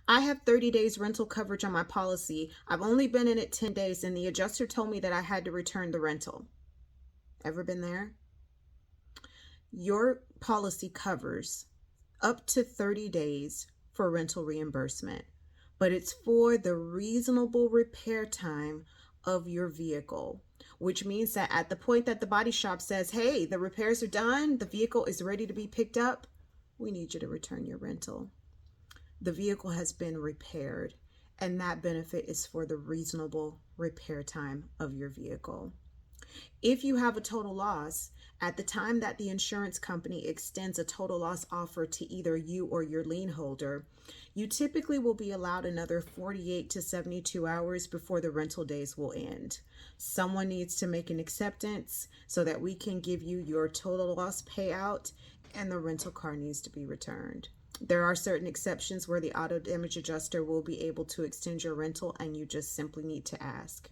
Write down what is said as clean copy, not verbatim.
I have 30 days rental coverage on my policy. I've only been in it 10 days and the adjuster told me that I had to return the rental. Ever been there? Your policy covers up to 30 days for rental reimbursement, but it's for the reasonable repair time of your vehicle, which means that at the point that the body shop says, hey, the repairs are done, the vehicle is ready to be picked up, we need you to return your rental. The vehicle has been repaired, and that benefit is for the reasonable repair time of your vehicle. If you have a total loss, at the time that the insurance company extends a total loss offer to either you or your lien holder, you typically will be allowed another 48 to 72 hours before the rental days will end. Someone needs to make an acceptance so that we can give you your total loss payout, and the rental car needs to be returned. There are certain exceptions where the auto damage adjuster will be able to extend your rental, and you just simply need to ask.